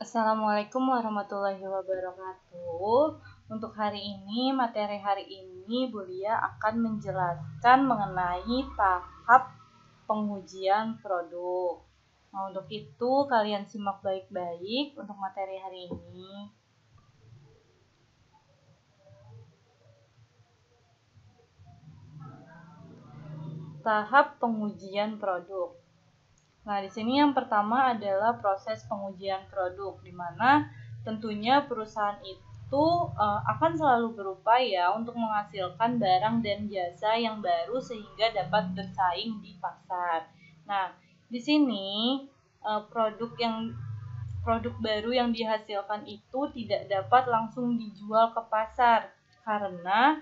Assalamualaikum warahmatullahi wabarakatuh. Untuk hari ini, materi hari ini Bu Lia akan menjelaskan mengenai tahap pengujian produk. Nah, untuk itu kalian simak baik-baik untuk materi hari ini. Tahap pengujian produk. Nah, di sini yang pertama adalah proses pengujian produk, di mana tentunya perusahaan itu akan selalu berupaya untuk menghasilkan barang dan jasa yang baru sehingga dapat bersaing di pasar. Nah, di sini produk baru yang dihasilkan itu tidak dapat langsung dijual ke pasar karena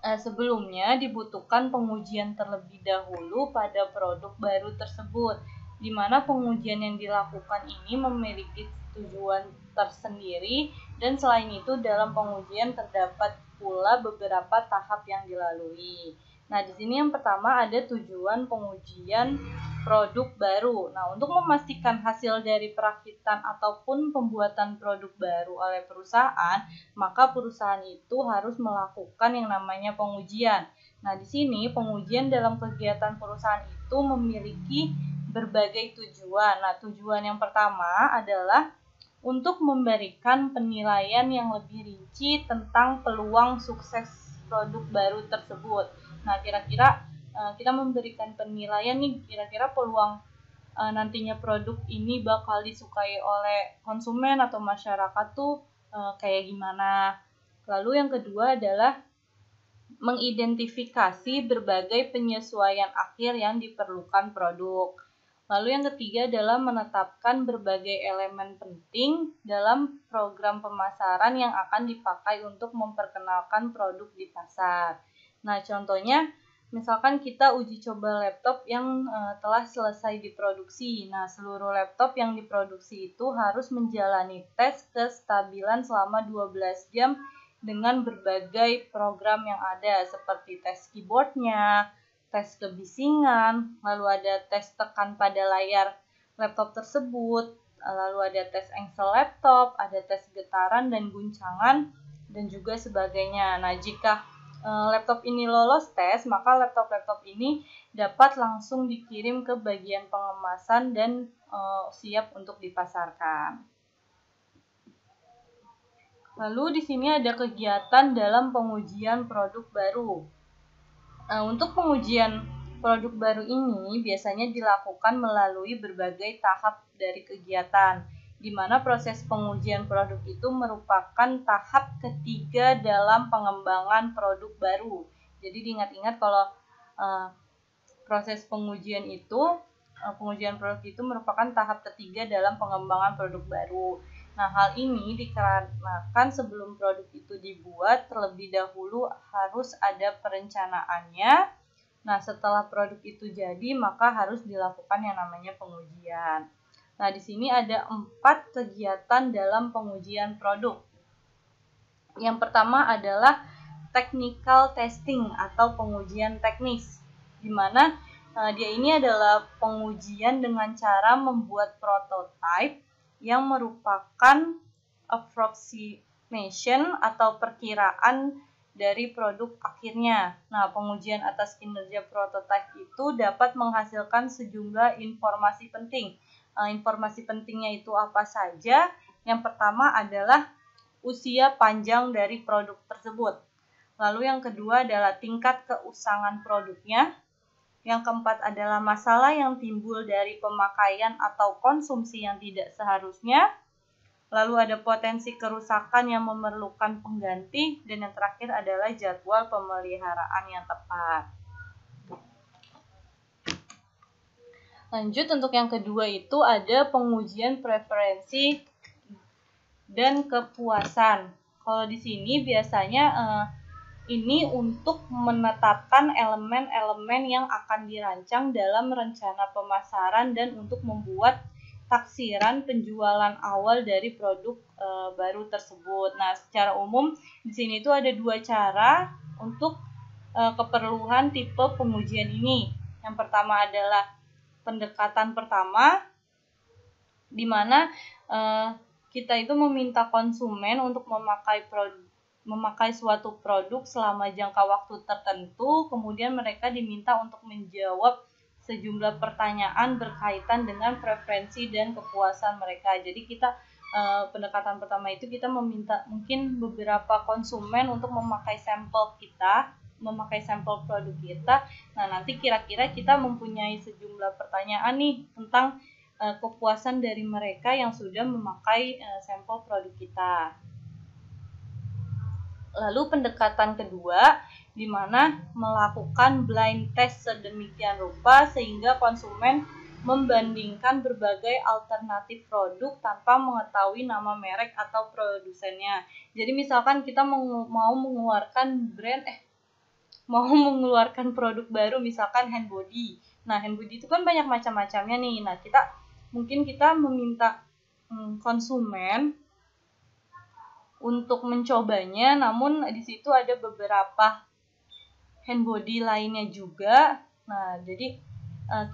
sebelumnya dibutuhkan pengujian terlebih dahulu pada produk baru tersebut, di mana pengujian yang dilakukan ini memiliki tujuan tersendiri dan selain itu dalam pengujian terdapat pula beberapa tahap yang dilalui. Nah, di sini yang pertama ada tujuan pengujian produk baru. Nah, untuk memastikan hasil dari perakitan ataupun pembuatan produk baru oleh perusahaan, maka perusahaan itu harus melakukan yang namanya pengujian. Nah, di sini pengujian dalam kegiatan perusahaan itu memiliki berbagai tujuan. Nah, tujuan yang pertama adalah untuk memberikan penilaian yang lebih rinci tentang peluang sukses produk baru tersebut. Nah, kira-kira kita memberikan penilaian nih, kira-kira peluang nantinya produk ini bakal disukai oleh konsumen atau masyarakat tuh kayak gimana. Lalu yang kedua adalah mengidentifikasi berbagai penyesuaian akhir yang diperlukan produk. Lalu yang ketiga adalah menetapkan berbagai elemen penting dalam program pemasaran yang akan dipakai untuk memperkenalkan produk di pasar. Nah, contohnya misalkan kita uji coba laptop yang telah selesai diproduksi. Nah, seluruh laptop yang diproduksi itu harus menjalani tes kestabilan selama 12 jam dengan berbagai program yang ada seperti tes keyboardnya, tes kebisingan, lalu ada tes tekan pada layar laptop tersebut, lalu ada tes engsel laptop, ada tes getaran dan guncangan, dan juga sebagainya. Nah, jika laptop ini lolos tes, maka laptop ini dapat langsung dikirim ke bagian pengemasan dan siap untuk dipasarkan. Lalu di sini ada kegiatan dalam pengujian produk baru. Untuk pengujian produk baru ini biasanya dilakukan melalui berbagai tahap dari kegiatan, di mana proses pengujian produk itu merupakan tahap ketiga dalam pengembangan produk baru. Jadi diingat-ingat kalau proses pengujian produk itu merupakan tahap ketiga dalam pengembangan produk baru. Nah, hal ini dikarenakan sebelum produk itu dibuat, terlebih dahulu harus ada perencanaannya. Nah, setelah produk itu jadi, maka harus dilakukan yang namanya pengujian. Nah, di sini ada 4 kegiatan dalam pengujian produk. Yang pertama adalah technical testing atau pengujian teknis, di mana dia ini adalah pengujian dengan cara membuat prototipe yang merupakan approximation atau perkiraan dari produk akhirnya. Nah, pengujian atas kinerja prototipe itu dapat menghasilkan sejumlah informasi penting. Informasi pentingnya itu apa saja? Yang pertama adalah usia panjang dari produk tersebut. Lalu yang kedua adalah tingkat keusangan produknya. Yang keempat adalah masalah yang timbul dari pemakaian atau konsumsi yang tidak seharusnya. Lalu ada potensi kerusakan yang memerlukan pengganti. Dan yang terakhir adalah jadwal pemeliharaan yang tepat. Lanjut, untuk yang kedua itu ada pengujian preferensi dan kepuasan. Kalau di sini biasanya ini untuk menetapkan elemen-elemen yang akan dirancang dalam rencana pemasaran dan untuk membuat taksiran penjualan awal dari produk baru tersebut. Nah, secara umum di sini tuh ada 2 cara untuk keperluan tipe pengujian ini. Yang pertama adalah pendekatan pertama, di mana kita itu meminta konsumen untuk memakai suatu produk selama jangka waktu tertentu, kemudian mereka diminta untuk menjawab sejumlah pertanyaan berkaitan dengan preferensi dan kepuasan mereka. Jadi kita pendekatan pertama itu kita meminta mungkin beberapa konsumen untuk memakai sampel produk kita. Nah, nanti kira-kira kita mempunyai sejumlah pertanyaan nih tentang kepuasan dari mereka yang sudah memakai sampel produk kita. Lalu pendekatan kedua, di mana melakukan blind test sedemikian rupa sehingga konsumen membandingkan berbagai alternatif produk tanpa mengetahui nama merek atau produsennya. Jadi misalkan kita mau mengeluarkan produk baru, misalkan hand body. Nah, hand body itu kan banyak macam-macamnya nih. Nah, kita meminta konsumen untuk mencobanya, namun di situ ada beberapa hand body lainnya juga. Nah, jadi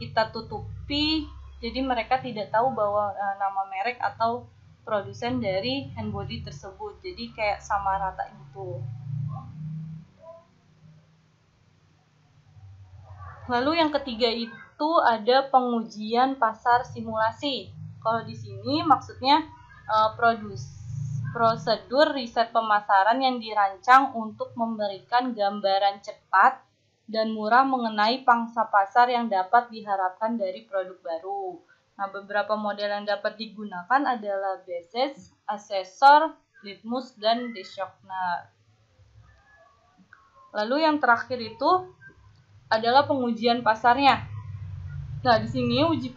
kita tutupi, jadi mereka tidak tahu bahwa nama merek atau produsen dari hand body tersebut. Jadi kayak sama rata gitu. Lalu yang ketiga itu ada pengujian pasar simulasi. Kalau di sini maksudnya prosedur riset pemasaran yang dirancang untuk memberikan gambaran cepat dan murah mengenai pangsa pasar yang dapat diharapkan dari produk baru. Nah, beberapa model yang dapat digunakan adalah basis, assessor, litmus, dan Deschogner. Lalu yang terakhir itu adalah pengujian pasarnya. Nah, di sini uji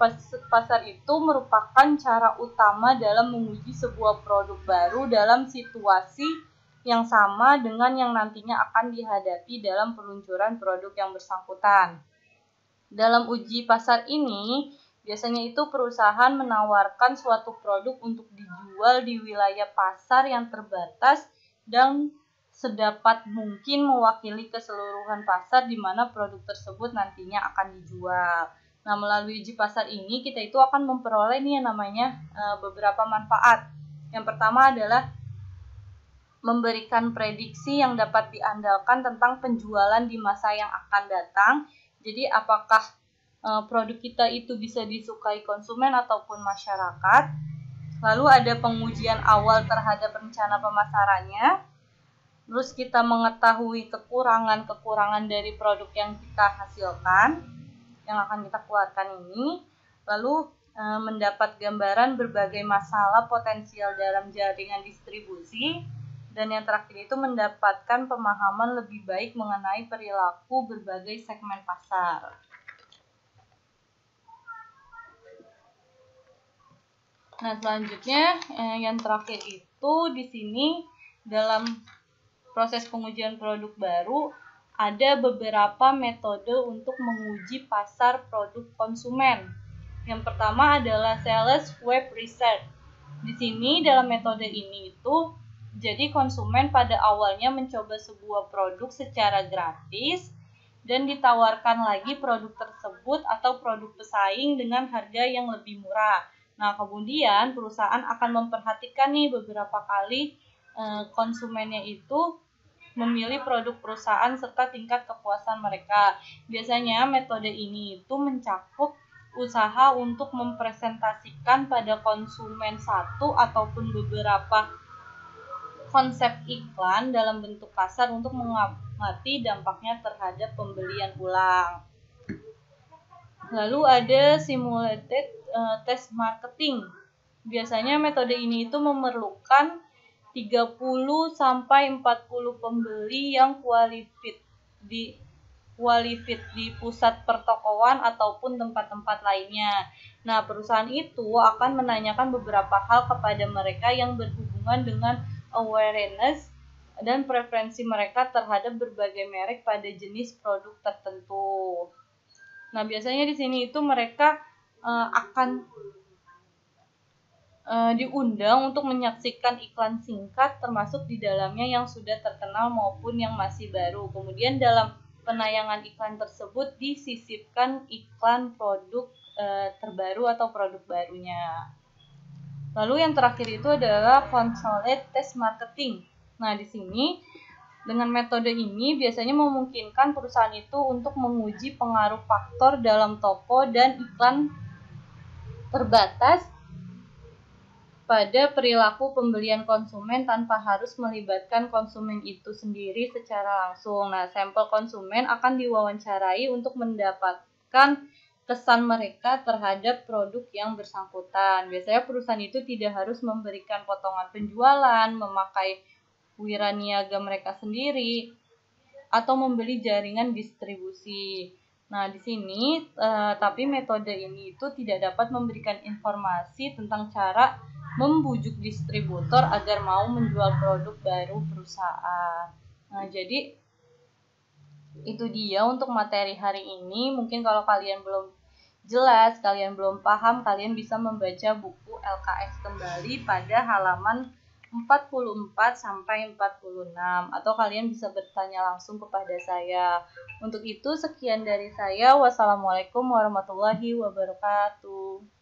pasar itu merupakan cara utama dalam menguji sebuah produk baru dalam situasi yang sama dengan yang nantinya akan dihadapi dalam peluncuran produk yang bersangkutan. Dalam uji pasar ini, biasanya itu perusahaan menawarkan suatu produk untuk dijual di wilayah pasar yang terbatas dan sedapat mungkin mewakili keseluruhan pasar di mana produk tersebut nantinya akan dijual. Nah, melalui uji pasar ini kita itu akan memperoleh nih yang namanya beberapa manfaat. Yang pertama adalah memberikan prediksi yang dapat diandalkan tentang penjualan di masa yang akan datang. Jadi apakah produk kita itu bisa disukai konsumen ataupun masyarakat. Lalu ada pengujian awal terhadap rencana pemasarannya. Terus kita mengetahui kekurangan-kekurangan dari produk yang kita hasilkan, yang akan kita keluarkan ini. Lalu mendapat gambaran berbagai masalah potensial dalam jaringan distribusi. Dan yang terakhir itu mendapatkan pemahaman lebih baik mengenai perilaku berbagai segmen pasar. Nah, selanjutnya yang terakhir itu di sini dalam proses pengujian produk baru ada beberapa metode untuk menguji pasar produk konsumen. Yang pertama adalah sales web research. Di sini dalam metode ini itu jadi konsumen pada awalnya mencoba sebuah produk secara gratis dan ditawarkan lagi produk tersebut atau produk pesaing dengan harga yang lebih murah. Nah, kemudian perusahaan akan memperhatikan nih beberapa kali konsumennya itu memilih produk perusahaan serta tingkat kepuasan mereka. Biasanya metode ini itu mencakup usaha untuk mempresentasikan pada konsumen satu ataupun beberapa konsep iklan dalam bentuk kasar untuk mengamati dampaknya terhadap pembelian ulang. Lalu ada simulated test marketing. Biasanya metode ini itu memerlukan 30 sampai 40 pembeli yang qualified di pusat pertokoan ataupun tempat-tempat lainnya. Nah, perusahaan itu akan menanyakan beberapa hal kepada mereka yang berhubungan dengan awareness dan preferensi mereka terhadap berbagai merek pada jenis produk tertentu. Nah, biasanya di sini itu mereka akan diundang untuk menyaksikan iklan singkat termasuk di dalamnya yang sudah terkenal maupun yang masih baru. Kemudian dalam penayangan iklan tersebut disisipkan iklan produk terbaru atau produk barunya. Lalu yang terakhir itu adalah controlled test marketing. Nah, di sini dengan metode ini biasanya memungkinkan perusahaan itu untuk menguji pengaruh faktor dalam toko dan iklan terbatas pada perilaku pembelian konsumen tanpa harus melibatkan konsumen itu sendiri secara langsung. Nah, sampel konsumen akan diwawancarai untuk mendapatkan kesan mereka terhadap produk yang bersangkutan. Biasanya perusahaan itu tidak harus memberikan potongan penjualan, memakai wiraniaga mereka sendiri, atau membeli jaringan distribusi. Nah, di sini tapi metode ini itu tidak dapat memberikan informasi tentang cara membujuk distributor agar mau menjual produk baru perusahaan. Nah, jadi itu dia untuk materi hari ini. Mungkin kalau kalian belum jelas, kalian belum paham, kalian bisa membaca buku LKS kembali pada halaman 44 sampai 46 atau kalian bisa bertanya langsung kepada saya. Untuk itu sekian dari saya. Wassalamualaikum warahmatullahi wabarakatuh.